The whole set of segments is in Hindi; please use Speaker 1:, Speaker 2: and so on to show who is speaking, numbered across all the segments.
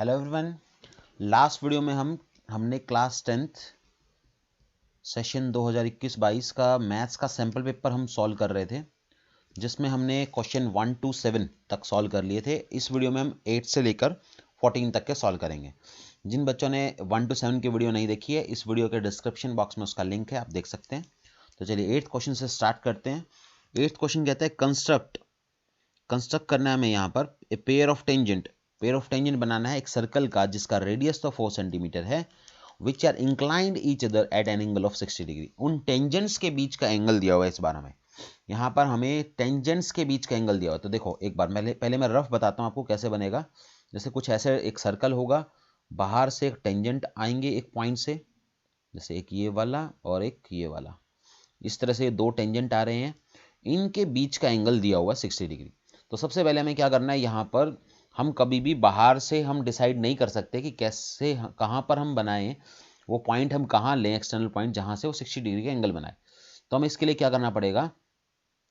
Speaker 1: Hello everyone. लास्ट वीडियो में हमने क्लास 10th सेशन 2021-22 का मैथ्स का सैम्पल पेपर हम सॉल्व कर रहे थे, जिसमें हमने क्वेश्चन 1 to 7 तक सॉल्व कर लिए थे। इस वीडियो में हम 8 से लेकर 14 तक के सॉल्व करेंगे। जिन बच्चों ने 1 to 7 की वीडियो नहीं देखी है, इस वीडियो के डिस्क्रिप्शन बॉक्स में उसका लिंक है, आप देख सकते हैं। तो चलिए 8th क्वेश्चन से स्टार्ट करते हैं। 8th क्वेश्चन कहता है कंस्ट्रक्ट करना है हमें यहाँ पर ए पेयर ऑफ टेंजेंट बनाना है एक सर्कल का जिसका रेडियस तो 4 सेंटीमीटर है, which are inclined each other at an angle of 60 degree. उन टेंजेंट्स के बीच का एंगल दिया हुआ है। इस बार यहाँ पर हमें टेंजेंट्स के बीच का एंगल दिया हुआ है। तो देखो एक बार पहले मैं रफ बताता हूँ आपको कैसे बनेगा। जैसे कुछ ऐसे एक सर्कल होगा, बाहर से एक टेंजेंट आएंगे एक पॉइंट से, जैसे एक ये वाला और एक ये वाला, इस तरह से दो टेंजेंट आ रहे हैं, इनके बीच का एंगल दिया हुआ 60 डिग्री। तो सबसे पहले हमें क्या करना है, यहाँ पर हम कभी भी बाहर से हम डिसाइड नहीं कर सकते कि कैसे कहाँ पर हम बनाएं, वो पॉइंट हम कहाँ लें, एक्सटर्नल पॉइंट जहाँ से वो 60 डिग्री का एंगल बनाए। तो हमें इसके लिए क्या करना पड़ेगा,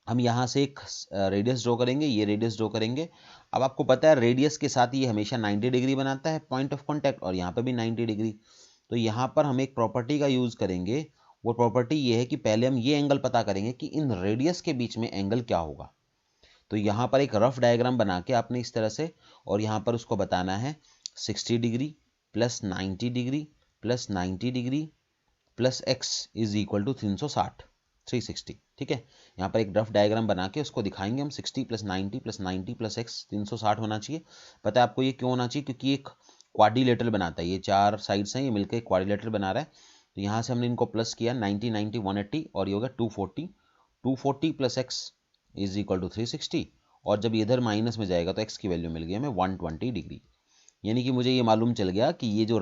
Speaker 1: हम यहाँ से एक रेडियस ड्रॉ करेंगे, ये रेडियस ड्रॉ करेंगे। अब आपको पता है रेडियस के साथ ये हमेशा 90 डिग्री बनाता है पॉइंट ऑफ कॉन्टैक्ट, और यहाँ पर भी 90 डिग्री। तो यहाँ पर हम एक प्रॉपर्टी का यूज़ करेंगे। वो प्रॉपर्टी ये है कि पहले हम ये एंगल पता करेंगे कि इन रेडियस के बीच में एंगल क्या होगा। तो यहाँ पर एक रफ डायग्राम बना के आपने इस तरह से, और यहाँ पर उसको बताना है 60 degree plus 90 degree plus 90 degree plus x is equal to 360। ठीक है, यहाँ पर एक रफ डायग्राम बना के उसको दिखाएंगे हम। 60 प्लस 90 प्लस 90 प्लस एक्स 360 होना चाहिए। पता है आपको ये क्यों होना चाहिए, क्योंकि एक क्वाड्रिलेटरल बनाता है, ये चार साइड्स हैं, ये मिलकर एक क्वाड्रिलेटरल बना रहा है। तो यहाँ से हमने इनको प्लस किया 90 90 180, और ये होगा 240 plus x is equal to 360, और जब इधर माइनस में जाएगा तो एक्स की वैल्यू मिल गई हमें 120 डिग्री। यानी कि मुझे ये मालूम चल गया कि ये जो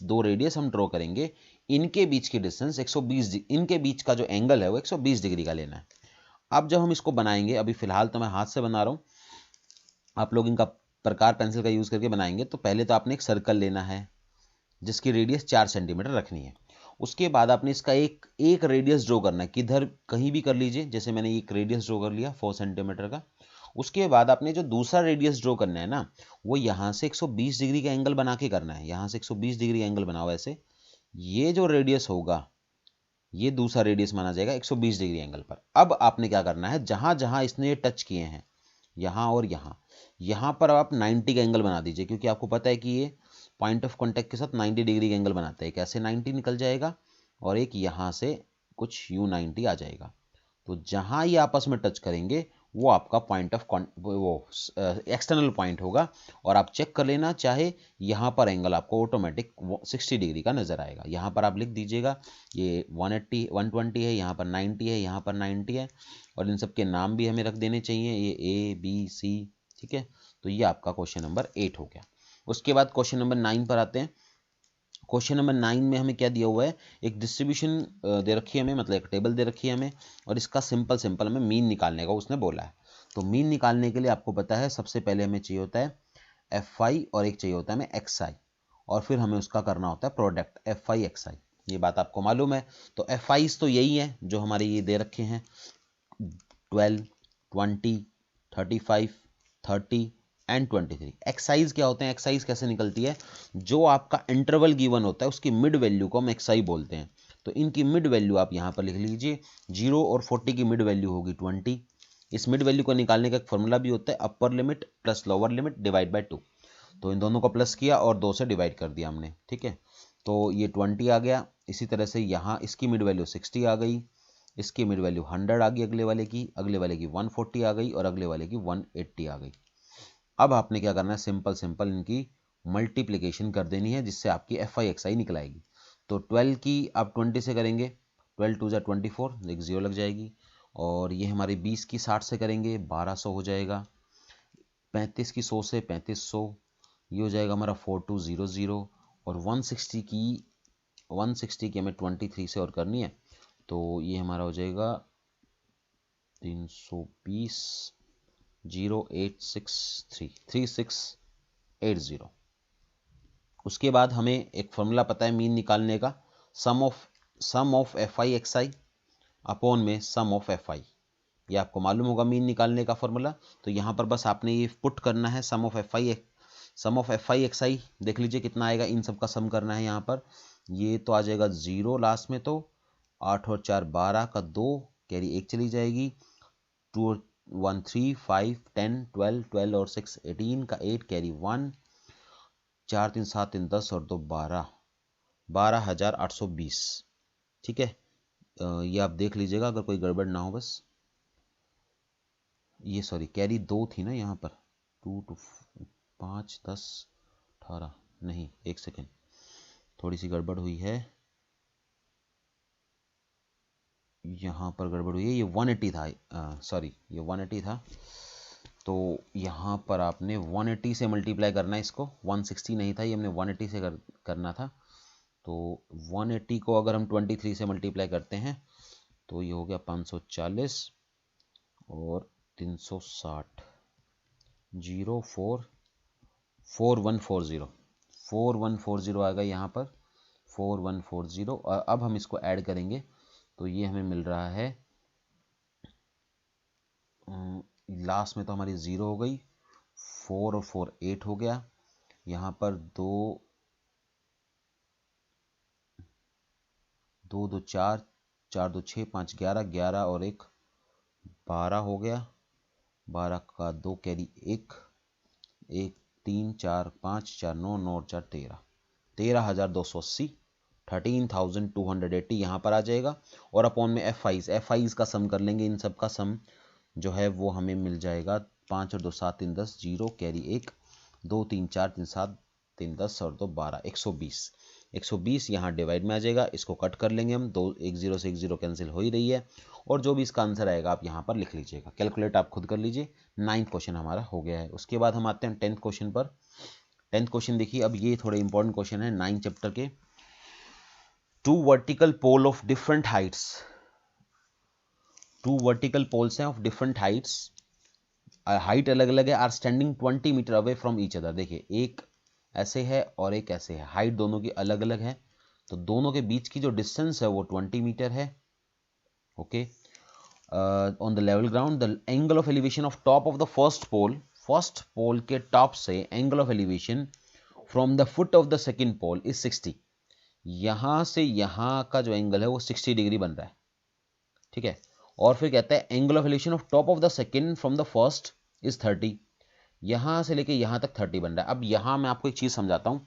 Speaker 1: दो रेडियस हम ड्रॉ करेंगे, इनके बीच की डिस्टेंस 120, इनके बीच का जो एंगल है वो 120 डिग्री का लेना है। अब जब हम इसको बनाएंगे, अभी फिलहाल तो मैं हाथ से बना रहा हूँ, आप लोग इनका प्रकार पेंसिल का यूज करके बनाएंगे। तो पहले तो आपने एक सर्कल लेना है जिसकी रेडियस 4 सेंटीमीटर रखनी है। उसके बाद आपने इसका एक रेडियस ड्रॉ करना है, किधर कहीं भी कर लीजिए। जैसे मैंने एक रेडियस ड्रॉ कर लिया 4 सेंटीमीटर का। उसके बाद आपने जो दूसरा रेडियस ड्रॉ करना है ना, वो यहाँ से 120 डिग्री का एंगल बना के करना है। यहाँ से 120 डिग्री एंगल बनाओ ऐसे। ये जो रेडियस होगा ये दूसरा रेडियस माना जाएगा 120 डिग्री एंगल पर। अब आपने क्या करना है, जहां जहां इसने टच किए हैं, यहाँ और यहाँ पर आप 90 का एंगल बना दीजिए, क्योंकि आपको पता है कि ये पॉइंट ऑफ कांटेक्ट के साथ 90 डिग्री का एंगल बनाता है। कैसे 90 निकल जाएगा, और एक यहाँ से कुछ U90 आ जाएगा। तो जहाँ ये आपस में टच करेंगे वो आपका पॉइंट ऑफ वो एक्सटर्नल पॉइंट होगा। और आप चेक कर लेना, चाहे यहाँ पर एंगल आपको ऑटोमेटिक 60 डिग्री का नजर आएगा। यहाँ पर आप लिख दीजिएगा ये 180 120 है, यहाँ पर 90 है, यहाँ पर 90 है, और इन सब के नाम भी हमें रख देने चाहिए, ये A B C। ठीक है, तो ये आपका क्वेश्चन नंबर 8 हो गया। उसके बाद क्वेश्चन नंबर 9 पर आते हैं। क्वेश्चन नंबर 9 में हमें क्या दिया हुआ है, एक डिस्ट्रीब्यूशन दे रखी है हमें, मतलब एक टेबल दे रखी है हमें, और इसका सिंपल हमें मीन निकालने का उसने बोला है। तो मीन निकालने के लिए आपको पता है सबसे पहले हमें चाहिए होता है FI, और एक चाहिए होता है हमें XI, और फिर हमें उसका करना होता है प्रोडक्ट FI XI। ये बात आपको मालूम है। तो FIs तो यही है जो हमारे ये दे रखे हैं, 12 20 35 30 एंड 23। एक्साइज क्या होते हैं, एक्साइज कैसे निकलती है, जो आपका इंटरवल गिवन होता है उसकी मिड वैल्यू को हम एक्साई बोलते हैं। तो इनकी मिड वैल्यू आप यहाँ पर लिख लीजिए, 0 और 40 की मिड वैल्यू होगी 20। इस मिड वैल्यू को निकालने का एक फॉर्मूला भी होता है, upper limit plus lower limit divide by 2। तो इन दोनों को प्लस किया और 2 से डिवाइड कर दिया हमने। ठीक है, तो ये 20 आ गया। इसी तरह से यहाँ इसकी मिड वैल्यू 60 आ गई, इसकी मिड वैल्यू 100 आ गई, अगले वाले की 140 आ गई, और अगले वाले की 180 आ गई। अब आपने क्या करना है, सिंपल इनकी मल्टीप्लिकेशन कर देनी है, जिससे आपकी FI XI निकल आएगी। तो 12 की आप 20 से करेंगे, 12 2 = 24, एक 0 लग जाएगी। और ये हमारी 20 की 60 से करेंगे, 1200 हो जाएगा। 35 की 100 से 3500, ये हो जाएगा हमारा 4200। और 160 की हमें 23 से और करनी है, तो ये हमारा हो जाएगा 320 0863 3680। उसके बाद हमें एक फॉर्मूला पता है मीन निकालने का, सम ऑफ FI XI अपॉन में सम ऑफ FI। ये आपको मालूम होगा मीन निकालने का फॉर्मूला। तो यहाँ पर बस आपने ये पुट करना है, sum of FI sum of F I X I देख लीजिए कितना आएगा, इन सब का सम करना है यहाँ पर। ये तो आ जाएगा 0 लास्ट में, तो 8 और 4 12 का 2 कैरी 1 चली जाएगी, 2 और 1 3 5 10 12 12 और 6 18 का 8 कैरी 1, 4 3 7 3 10 और 2 12, 12,820। ठीक है, ये आप देख लीजिएगा अगर कोई गड़बड़ ना हो बस। ये सॉरी कैरी 2 थी ना यहाँ पर, 2 2 5 10 18 नहीं, एक सेकेंड, थोड़ी सी गड़बड़ हुई है, यहाँ पर गड़बड़ हुई है। ये 180 था, सॉरी ये 180 था, तो यहाँ पर आपने 180 से मल्टीप्लाई करना है इसको, 160 नहीं था ये, हमने 180 से करना था। तो 180 को अगर हम 23 से मल्टीप्लाई करते हैं तो ये हो गया 540 और 360, 4140 4140 आएगा यहाँ पर, 4140। और अब हम इसको ऐड करेंगे तो ये हमें मिल रहा है, लास्ट में तो हमारी 0 हो गई, 4 और 4 8 हो गया, यहाँ पर 2 2 2 4 4 2 6 5 11 11 और 1 12 हो गया, 12 का 2 कैरी 1 1 3 4 5 4 9 9 और 4 13, 13,280, 13,280 यहाँ पर आ जाएगा। और अपॉन में एफ आईज का सम कर लेंगे, इन सब का सम जो है वो हमें मिल जाएगा, 5 और 2 7 3 10 0 कैरी 1 2 3 4 3 7 3 10 और 2 12, 120 120 यहाँ डिवाइड में आ जाएगा, इसको कट कर लेंगे हम, 2 1 0 से 1 0 कैंसिल हो ही रही है, और जो भी इसका आंसर आएगा आप यहाँ पर लिख लीजिएगा, कैलकुलेट आप खुद कर लीजिए। 9th क्वेश्चन हमारा हो गया है। उसके बाद हम आते हैं 10th क्वेश्चन पर। 10th क्वेश्चन देखिए, अब ये थोड़े इंपॉर्टेंट क्वेश्चन है 9th चैप्टर के। 2 vertical pole of different heights, 2 vertical poles हैं ऑफ डिफरेंट हाइट्स, हाइट अलग अलग है, are standing 20 metre away from each other. देखिए एक ऐसे है और एक ऐसे है, हाइट दोनों की अलग अलग है, तो दोनों के बीच की जो डिस्टेंस है वो 20 मीटर है। Okay, on the level ground the angle of elevation of top of the first pole के टॉप से angle of elevation from the foot of the second pole is 60। यहां से यहां का जो एंगल है वो 60 डिग्री बन रहा है। ठीक है, और फिर कहता है angle of elevation of top of the second from the first is 30। यहां से लेके यहां तक 30 बन रहा है। अब यहां मैं आपको एक चीज समझाता हूं,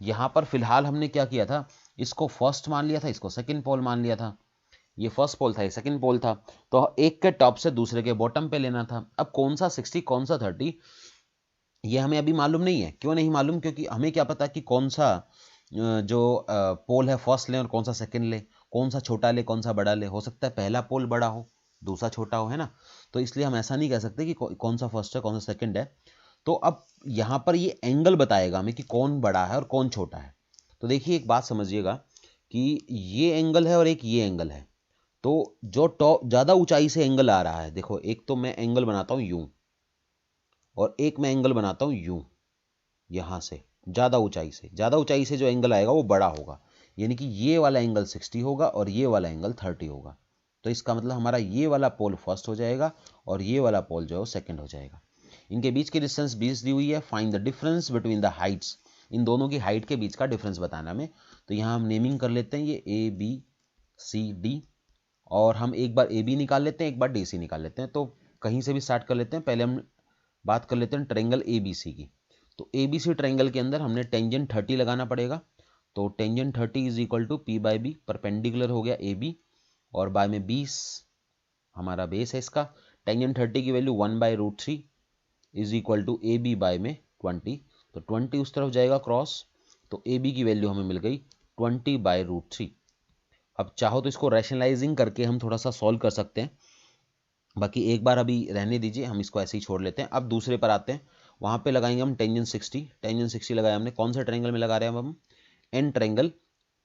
Speaker 1: यहां पर फिलहाल हमने क्या किया था, इसको फर्स्ट मान लिया था, इसको सेकेंड पोल मान लिया था, ये फर्स्ट पोल था, ये सेकंड पोल था, तो एक के टॉप से दूसरे के बॉटम पे लेना था। अब कौन सा 60 कौन सा 30 ये हमें अभी मालूम नहीं है। क्यों नहीं मालूम? क्योंकि हमें क्या पता कि कौन सा जो पोल है फर्स्ट ले और कौन सा सेकंड ले, कौन सा छोटा ले कौन सा बड़ा ले। हो सकता है पहला पोल बड़ा हो दूसरा छोटा हो, है ना, तो इसलिए हम ऐसा नहीं कह सकते कि कौन सा फर्स्ट है कौन सा सेकंड है। तो अब यहां पर ये एंगल बताएगा हमें कि कौन बड़ा है और कौन छोटा है। तो देखिए एक बात समझिएगा कि ये एंगल है और एक ये एंगल है, तो जो टॉप ज्यादा ऊंचाई से एंगल आ रहा है, देखो एक तो मैं एंगल बनाता हूं यूं और एक मैं एंगल बनाता हूं यूं, यहां से ज्यादा ऊंचाई से जो एंगल आएगा वो बड़ा होगा, यानी कि ये वाला एंगल 60 होगा और ये वाला एंगल 30 होगा। तो इसका मतलब हमारा ये वाला पोल फर्स्ट हो जाएगा और ये वाला पोल जो है सेकंड हो जाएगा। इनके बीच की डिस्टेंस 20 दी हुई है। Find the difference between the heights, इन दोनों की हाइट के बीच का डिफरेंस बताना हमें। तो यहां हम नेमिंग कर लेते हैं, ये ए बी सी डी, और हम एक बार ए बी निकाल लेते हैं एक बार डी सी निकाल लेते हैं। तो कहीं से भी स्टार्ट कर लेते हैं, पहले हम बात कर लेते हैं ट्रायंगल ए बी सी की। तो ए बी सी ट्रायंगल के अंदर हमने टेंजेंट 30 लगाना पड़ेगा। तो tangent 30 is equal to p by b, perpendicular हो गया ए बी और बाय में 20 हमारा बेस है इसका। टेंजेंट 30 की value 1/√3 is equal to a b by में 20, तो 20 उस तरफ जाएगा क्रॉस, तो ए बी की वैल्यू हमें मिल गई 20/√3। अब चाहो तो इसको रैशनलाइजिंग करके हम थोड़ा सा सॉल्व कर सकते हैं, बाकी एक बार अभी रहने दीजिए, हम इसको ऐसे ही छोड़ लेते हैं। अब दूसरे पर आते हैं, वहां पे लगाएंगे हम टेंजेंट 60 लगाया हमने। कौन सा ट्रायंगल में लगा रहे हैं हम एन ट्रायंगल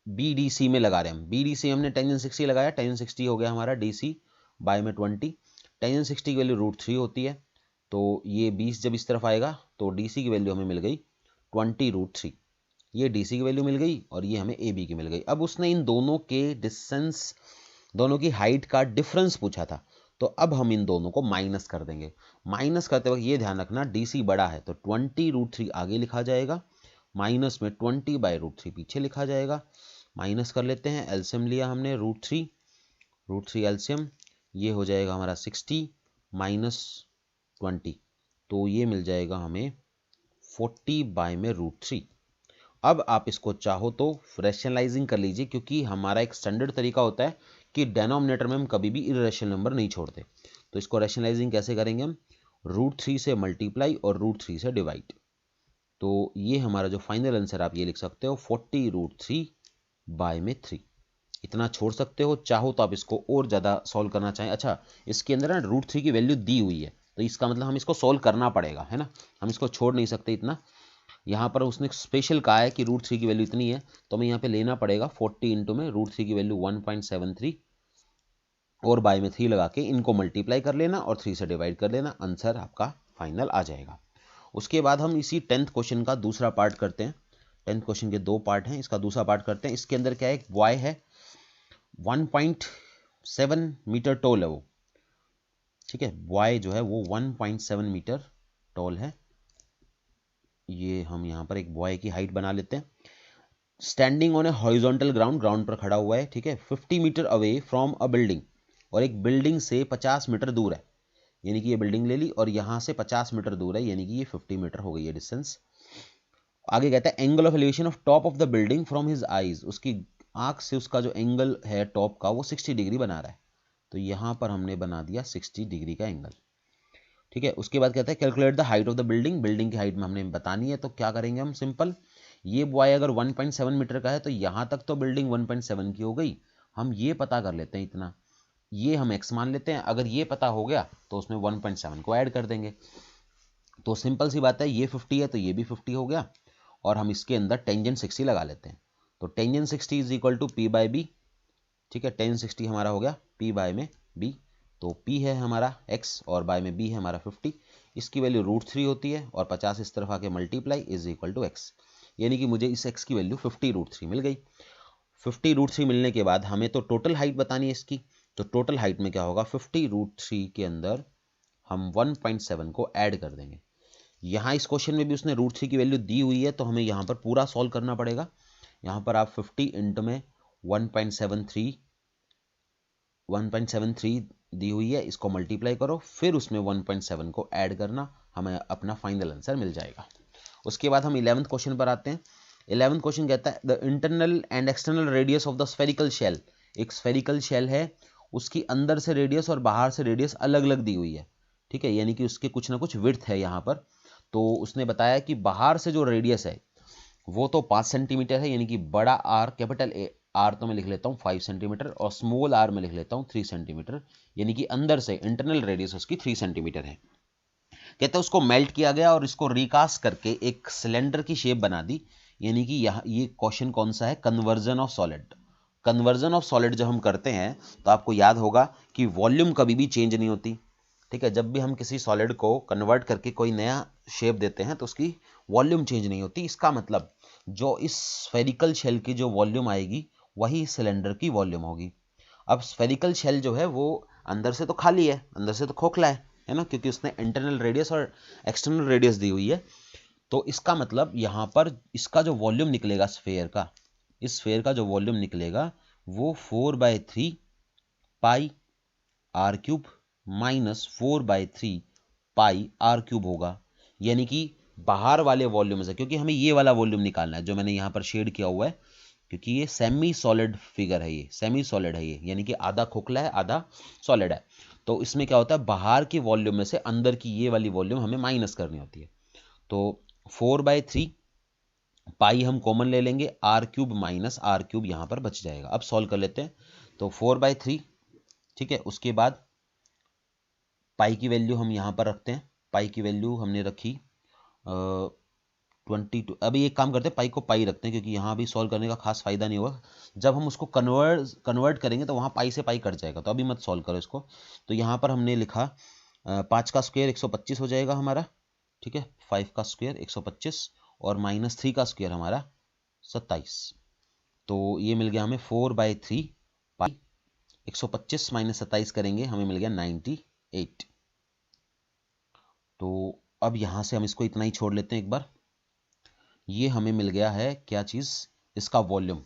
Speaker 1: BDC में लगा रहे हैं हम। BDC हमने टेंजेंट 60 लगाया, टेंजेंट 60 हो गया हमारा DC बाय में 20। टेंजेंट 60 की वैल्यू √3 होती है, तो ये 20 जब इस तरफ आएगा तो DC की वैल्यू हमें मिल गई 20√3, ये DC की वैल्यू मिल गई और ये हमें AB की मिल गई। अब उसने इन दोनों के डिस्टेंस, दोनों की हाइट का डिफरेंस पूछा था, तो अब हम इन दोनों को माइनस कर देंगे। माइनस करते वक्त ये ध्यान रखना DC बड़ा है तो 20√3 आगे लिखा जाएगा, माइनस में 20/√3 पीछे लिखा जाएगा। माइनस कर लेते हैं, एलसीएम लिया हमने √3 एलसीएम, ये हो जाएगा हमारा 60 माइनस 20, तो ये मिल जाएगा हमें 40/√3। अब आप इसको चाहो तो रैशनलाइजिंग कर लीजिए, क्योंकि हमारा एक स्टैंडर्ड तरीका होता है कि डेनोमिनेटर में हम कभी भी इर्रेशनल नंबर नहीं छोड़ते। तो इसको रैशनलाइजिंग कैसे करेंगे हम, √3 से मल्टीप्लाई और √3 से डिवाइड। तो ये हमारा जो फाइनल आंसर आप ये लिख सकते हो 40√3/3। इतना छोड़ सकते हो, चाहो तो आप इसको और ज़्यादा सॉल्व करना चाहें। अच्छा, इसके अंदर ना √3 की वैल्यू दी हुई है, तो इसका मतलब हम इसको सॉल्व करना पड़ेगा, है ना, हम इसको छोड़ नहीं सकते इतना। यहाँ पर उसने स्पेशल कहा है कि √3 की वैल्यू इतनी है, तो हमें यहाँ पे लेना पड़ेगा 40 इंटू में √3 की वैल्यू 1.73 और बाय में 3 लगा के इनको मल्टीप्लाई कर लेना और 3 से डिवाइड कर लेना, आंसर आपका फाइनल आ जाएगा। उसके बाद हम इसी 10th क्वेश्चन का दूसरा पार्ट करते हैं। 10th क्वेश्चन के 2 पार्ट हैं, इसका दूसरा पार्ट करते हैं। इसके अंदर क्या है, एक बॉय है 1.7 मीटर टॉल है वो, ठीक है, बॉय जो है वो 1.7 मीटर टॉल है। ये हम यहाँ पर एक बॉय की हाइट बना लेते हैं। Standing on a horizontal ground, ground पर खड़ा हुआ है, ठीक है, 50 metre away from a building, और एक बिल्डिंग से 50 मीटर दूर है, यानी कि ये बिल्डिंग ले ली और यहाँ से 50 मीटर दूर है, यानी कि ये 50 मीटर हो गई है डिस्टेंस। आगे कहता है angle of elevation of top of the building from his eyes, उसकी आंख से उसका जो एंगल है टॉप का वो 60 डिग्री बना रहा है, तो यहाँ पर हमने बना दिया 60 डिग्री का एंगल, ठीक है। उसके बाद कहता है calculate the height of the building, building की हाइट में हमने बतानी है, तो क्या करेंगे हम, सिंपल, ये बॉय अगर 1.7 मीटर का है तो यहाँ तक तो बिल्डिंग 1.7 की हो गई, हम ये पता कर लेते हैं इतना, ये हम x मान लेते हैं, अगर ये पता हो गया तो उसमें 1.7 को ऐड कर देंगे। तो सिंपल सी बात है, ये 50 है तो ये भी 50 हो गया, और हम इसके अंदर टेंजेंट 60 लगा लेते हैं, तो tangent 60 is equal to p/b, ठीक है, टेंजेंट 60 हमारा हो गया p/b, तो p है हमारा x और बाय में b है हमारा 50, इसकी वैल्यू √3 होती है और 50 इस तरफ आके multiply is equal to x, यानी कि मुझे इस x की वैल्यू 50√3 मिल गई। 50√3 मिलने के बाद हमें तो टोटल हाइट बतानी है इसकी, तो टोटल हाइट में क्या होगा, 50√3 के अंदर हम 1.7 को ऐड कर देंगे। यहाँ इस क्वेश्चन में भी उसने √3 की वैल्यू दी हुई है, तो हमें यहाँ पर पूरा सॉल्व करना पड़ेगा। यहाँ पर आप 50 इंटू में 1.73 दी हुई है, इसको मल्टीप्लाई करो, फिर उसमें 1.7 को ऐड करना, हमें अपना फाइनल आंसर मिल जाएगा। उसके बाद हम 11th क्वेश्चन पर आते हैं। 11th क्वेश्चन कहता है the internal and external radius of the spherical shell, एक स्फेरिकल शेल है, उसकी अंदर से रेडियस और बाहर से रेडियस अलग अलग दी हुई है, ठीक है, यानी कि उसके कुछ ना कुछ विड्थ है यहाँ पर। तो उसने बताया कि बाहर से जो रेडियस है वो तो 5 सेंटीमीटर है, यानी कि बड़ा आर, कैपिटल आर तो मैं लिख लेता हूँ 5 सेंटीमीटर और स्मॉल आर में लिख लेता हूँ 3 सेंटीमीटर, यानी कि अंदर से इंटरनल रेडियस उसकी 3 सेंटीमीटर है। कहते हैं उसको मेल्ट किया गया और इसको रिकास्ट करके एक सिलेंडर की शेप बना दी, यानी कि यहाँ ये क्वेश्चन कौन सा है, conversion of solid. Conversion of solid जब हम करते हैं तो आपको याद होगा कि वॉल्यूम कभी भी चेंज नहीं होती, ठीक है, जब भी हम किसी सॉलिड को कन्वर्ट करके कोई नया शेप देते हैं तो उसकी वॉल्यूम चेंज नहीं होती। इसका मतलब जो इस स्फेरिकल शेल की जो वॉल्यूम आएगी वही सिलेंडर की वॉल्यूम होगी। अब स्फेरिकल शेल जो है वो अंदर से तो खाली है, अंदर से तो खोखला है ना, क्योंकि उसने इंटरनल रेडियस और एक्सटर्नल रेडियस दी हुई है। तो इसका मतलब यहाँ पर इसका जो वॉल्यूम निकलेगा स्फेयर का, इस स्फेयर का जो वॉल्यूम निकलेगा वो 4/3 pi R cube minus 4/3 pi R cube होगा, यानी कि बाहर वाले वॉल्यूम से, क्योंकि हमें ये वाला वॉल्यूम निकालना है जो मैंने यहाँ पर शेड किया हुआ है, क्योंकि ये सेमी सॉलिड फिगर है, ये सेमी सॉलिड है, ये यानी कि आधा खोखला है आधा सॉलिड है। तो इसमें क्या होता है, बाहर की वॉल्यूम में से अंदर की ये वाली वॉल्यूम हमें माइनस करनी होती है। तो 4/3 पाई हम कॉमन ले लेंगे, r cube minus r cube यहाँ पर बच जाएगा। अब सॉल्व कर लेते हैं, तो 4/3, ठीक है, उसके बाद पाई की वैल्यू हम यहाँ पर रखते हैं, पाई की वैल्यू हमने रखी 22। अभी एक काम करते हैं, पाई को पाई रखते हैं, क्योंकि यहाँ भी सॉल्व करने का खास फायदा नहीं होगा, जब हम उसको कन्वर्ट करेंगे तो वहाँ पाई से पाई कट जाएगा, तो अभी मत सॉल्व करो इसको। तो यहाँ पर हमने लिखा 5 का स्क्वायर 125 हो जाएगा हमारा, ठीक है, 5 का स्क्वायर 125 और -3 का स्क्वायर हमारा 27, तो ये मिल गया हमें 4/3 पाई 125 माइनस 27 करेंगे, हमें मिल गया 98। तो अब यहाँ से हम इसको इतना ही छोड़ लेते हैं एक बार। ये हमें मिल गया है क्या चीज़, इसका वॉल्यूम।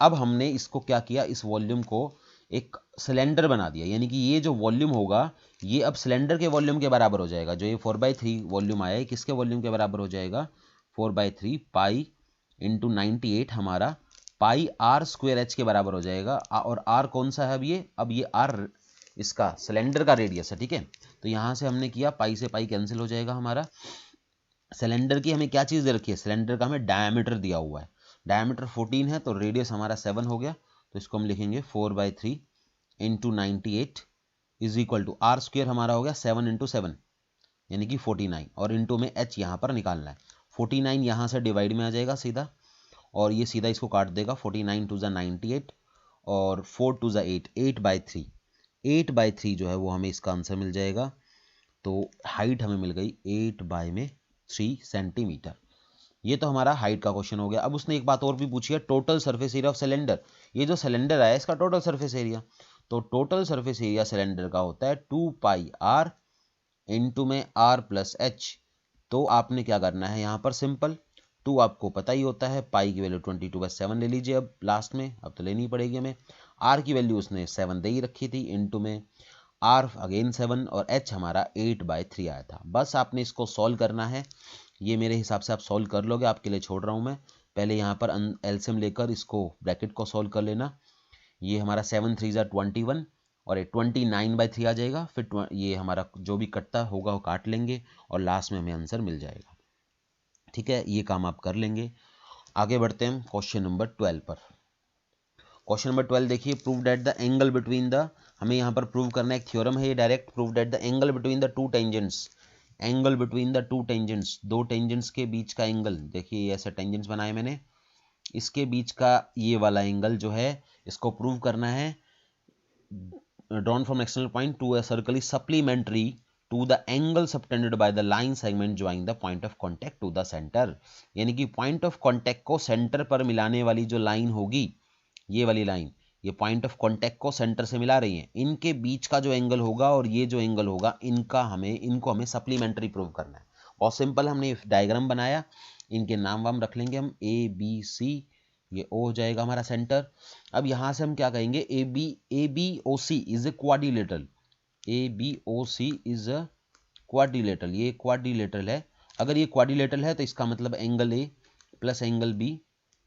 Speaker 1: अब हमने इसको क्या किया, इस वॉल्यूम को एक सिलेंडर बना दिया, यानी कि ये जो वॉल्यूम होगा ये अब सिलेंडर के वॉल्यूम के बराबर हो जाएगा। जो ये 4/3 वॉल्यूम आया है किसके वॉल्यूम के बराबर हो जाएगा, 4/3 पाई इंटू 98 हमारा पाई आर स्क्वायर एच के बराबर हो जाएगा। और आर कौन सा है, अब ये आर इसका सिलेंडर का रेडियस है, ठीक है। तो यहाँ से हमने किया, पाई से पाई कैंसिल हो जाएगा हमारा। सिलेंडर की हमें क्या चीज़ दे रखी है, सिलेंडर का हमें डायमीटर दिया हुआ है, डायमीटर 14 है, तो रेडियस हमारा 7 हो गया। तो इसको हम लिखेंगे 4/3 into 98 is equal to r square हमारा हो गया 7 इंटू 7 यानी कि 49, और इंटू में एच यहाँ पर निकालना है। 49 यहाँ से डिवाइड में आ जाएगा सीधा, और ये सीधा इसको काट देगा। 49 टू ज़ा 98 और 4 टू ज़ा 8, 8/3, 8/3 जो है वो हमें इसका आंसर मिल जाएगा। तो हाइट हमें मिल गई 8/3 सेंटीमीटर। ये तो हमारा हाइट का क्वेश्चन हो गया। अब उसने एक बात और भी पूछी है, total surface area of cylinder. ये जो सिलेंडर आया इसका टोटल सरफेस एरिया, तो टोटल सरफेस एरिया सिलेंडर का होता है 2πr इंटू में r प्लस एच। तो आपने क्या करना है यहाँ पर, सिंपल, 2 आपको पता ही होता है, पाई की वैल्यू 22/7 ले लीजिए अब लास्ट में, अब तो लेनी पड़ेगी हमें। r की वैल्यू उसने 7 दे ही रखी थी, इंटू में r अगेन 7, और h हमारा 8/3 आया था। बस आपने इसको सॉल्व करना है। ये मेरे हिसाब से आप सॉल्व कर लोगे, आपके लिए छोड़ रहा हूँ मैं। पहले यहाँ पर एलसीएम लेकर इसको ब्रैकेट को सॉल्व कर लेना। ये हमारा 7 3 21 और 29/3 आ जाएगा। फिर ये हमारा जो भी कटता होगा वो काट लेंगे और लास्ट में हमें आंसर मिल जाएगा। ठीक है, ये काम आप कर लेंगे। आगे बढ़ते हैं क्वेश्चन नंबर 12 पर। क्वेश्चन नंबर 12 देखिए, prove that the angle between the, हमें यहाँ पर प्रूव करना है, एक थ्योरम है ये direct, prove that the angle between the two tangents, angle between the two tangents, दो टेंजेंट्स के बीच का एंगल। देखिए ऐसे टेंजेंट्स बनाए मैंने, इसके बीच का ये वाला एंगल जो है इसको प्रूव करना है। Drawn from external point to a circle is supplementary to the angle subtended by the line segment joining the point of contact to the centre. यानी कि पॉइंट ऑफ कॉन्टैक्ट को सेंटर पर मिलाने वाली जो लाइन होगी, ये वाली लाइन, ये पॉइंट ऑफ कॉन्टैक्ट को सेंटर से मिला रही है, इनके बीच का जो एंगल होगा और ये जो एंगल होगा, इनको हमें सप्लीमेंट्री प्रूव करना है। बहुत सिंपल, हमने डायग्राम बनाया, इनके नाम वाम रख लेंगे हम, ए बी सी, ये ओ हो जाएगा हमारा सेंटर। अब यहाँ से हम क्या कहेंगे, A B O C is a quadrilateral, A B O C is a quadrilateral, ये क्वाड्रिलेटरल है। अगर ये क्वाड्रिलेटरल है तो इसका मतलब angle A plus angle B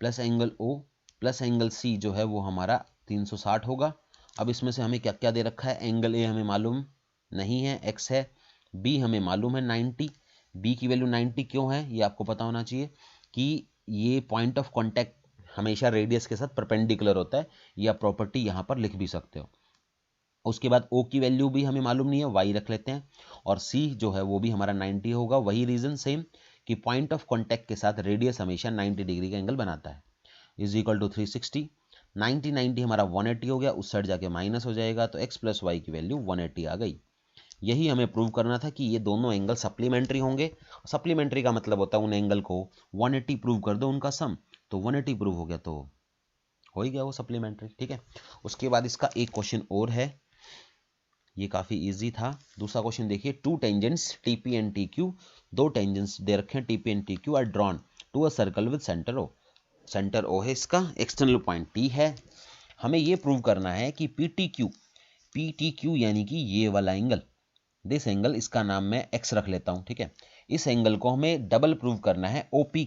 Speaker 1: plus angle O plus angle C जो है वो हमारा 360 होगा। अब इसमें से हमें क्या क्या दे रखा है, एंगल ए हमें मालूम नहीं है, एक्स है, बी हमें मालूम है 90, बी की वैल्यू 90 क्यों है ये आपको पता होना चाहिए कि ये पॉइंट ऑफ कॉन्टैक्ट हमेशा रेडियस के साथ परपेंडिकुलर होता है, या प्रॉपर्टी यहाँ पर लिख भी सकते हो। उसके बाद ओ की वैल्यू भी हमें मालूम नहीं है, वाई रख लेते हैं, और सी जो है वो भी हमारा 90 होगा। वही रीजन सेम कि पॉइंट ऑफ कॉन्टैक्ट के साथ रेडियस हमेशा 90 डिग्री का एंगल बनाता है। इज इक्वल टू 360, 90 हमारा 180 हो गया, उस साइड जाके माइनस हो जाएगा, तो x प्लस वाई की वैल्यू 180 आ गई। यही हमें प्रूव करना था कि ये दोनों एंगल सप्लीमेंट्री होंगे। सप्लीमेंट्री का मतलब होता है उन एंगल को 180 प्रूव कर दो उनका सम, तो 180 प्रूव हो गया तो हो ही गया वो सप्लीमेंट्री। ठीक है, उसके बाद इसका एक क्वेश्चन और है, ये काफी इजी था। दूसरा क्वेश्चन देखिए, two tangents TP and TQ, दो टेंजेंट्स दे रखे हैं TP and TQ are drawn to a circle with centre O, centre O है इसका, एक्सटर्नल पॉइंट टी है। हमें ये प्रूव करना है कि पी टी क्यू यानी कि ये वाला एंगल, दिस एंगल, इसका नाम मैं एक्स रख लेता हूं, ठीक है। इस एंगल को हमें डबल प्रूव करना है ओपी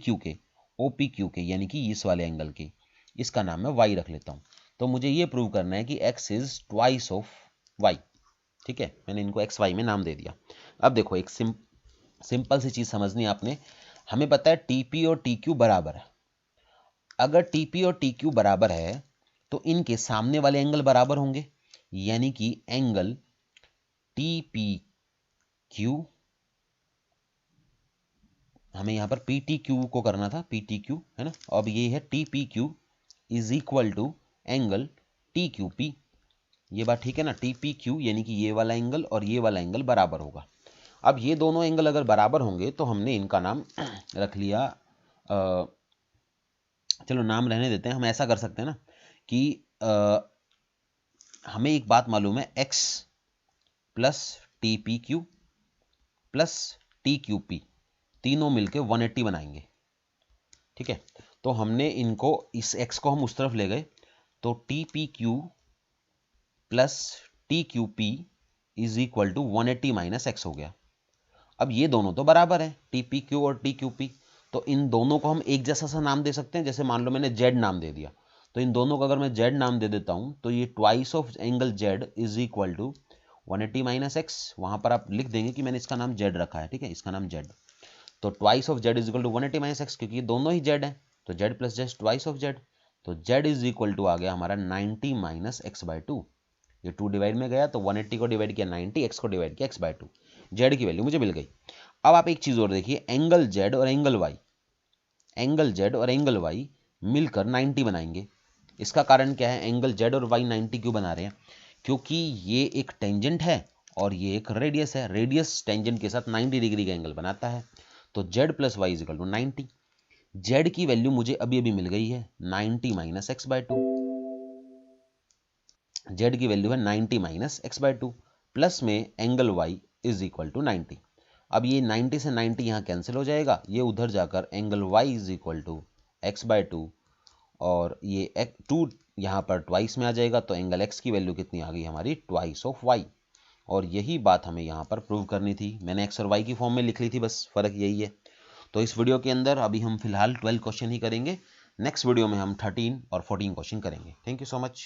Speaker 1: क्यू के यानी कि इस वाले एंगल के, इसका नाम मैं वाई रख लेता हूं। तो मुझे ये प्रूव करना है कि x is twice of y, ठीक है, मैंने इनको एक्स वाई में नाम दे दिया। अब देखो एक सिंपल सी चीज समझनी है आपने, हमें पता है टीपी और टी क्यू बराबर है। अगर टीपी और टी क्यू बराबर है तो इनके सामने वाले एंगल बराबर होंगे, यानी कि एंगल टीपी क्यू, हमें यहां पर पीटी क्यू को करना था, पीटी क्यू है ना, अब ये है TP Q is equal to angle T Q P. ये बात ठीक है ना, टीपी क्यू यानी कि ये वाला एंगल और ये वाला एंगल बराबर होगा। अब ये दोनों एंगल अगर बराबर होंगे तो हमने इनका नाम रख लिया, चलो नाम रहने देते हैं, हम ऐसा कर सकते हैं ना कि हमें एक बात मालूम है, x plus T P Q plus T Q P तीनों मिलके 180 बनाएंगे। ठीक है, तो हमने इनको, इस x को हम उस तरफ ले गए, तो T P Q plus T Q P is equal to 180 minus x हो गया। अब ये दोनों तो बराबर है, टी पी क्यू और टी क्यू पी, तो इन दोनों को हम एक जैसा सा नाम दे सकते हैं। जैसे मान लो मैंने जेड नाम दे दिया, तो इन दोनों को अगर मैं जेड नाम दे देता हूं, तो ये twice of angle z is equal to 180 minus x. वहां पर आप लिख देंगे कि मैंने इसका नाम जेड रखा है। ठीक है, इसका नाम जेड, तो twice of z is equal to 180 minus x, क्योंकि ये दोनों ही जेड है, तो z plus z twice of z, तो जेड इज इक्वल टू आ गया हमारा 90 माइनस एक्स बाय 2। ये 2 डिवाइड में गया, तो 180 को डिवाइड किया 90, एक्स को डिवाइड किया एक्स बाय 2, जेड की वैल्यू मुझे मिल गई। अब आप एक चीज और देखिए, एंगल जेड और एंगल वाई, एंगल जेड और एंगल वाई मिलकर 90 बनाएंगे। इसका कारण क्या है, एंगल जेड और वाई 90 क्यों बना रहे हैं? क्योंकि ये एक टेंजेंट है और ये एक रेडियस है, रेडियस टेंजेंट के साथ 90 डिग्री का एंगल बनाता है। तो z plus y is equal to 90। Z की वैल्यू मुझे अभी अभी मिल गई है 90 माइनस एक्स बाय 2। जेड की वैल्यू है 90 माइनस एक्स बाय 2, प्लस में angle y is equal to 90। अब ये 90 से 90 यहाँ कैंसिल हो जाएगा, ये उधर जाकर angle y is equal to x by 2, और ये 2 यहाँ पर ट्वाइस में आ जाएगा, तो एंगल x की वैल्यू कितनी आ गई हमारी, ट्वाइस ऑफ y। और यही बात हमें यहाँ पर प्रूव करनी थी। मैंने x और y की फॉर्म में लिख ली थी, बस फर्क यही है। तो इस वीडियो के अंदर अभी हम फिलहाल 12 क्वेश्चन ही करेंगे, नेक्स्ट वीडियो में हम 13 और 14 क्वेश्चन करेंगे। Thank you so much.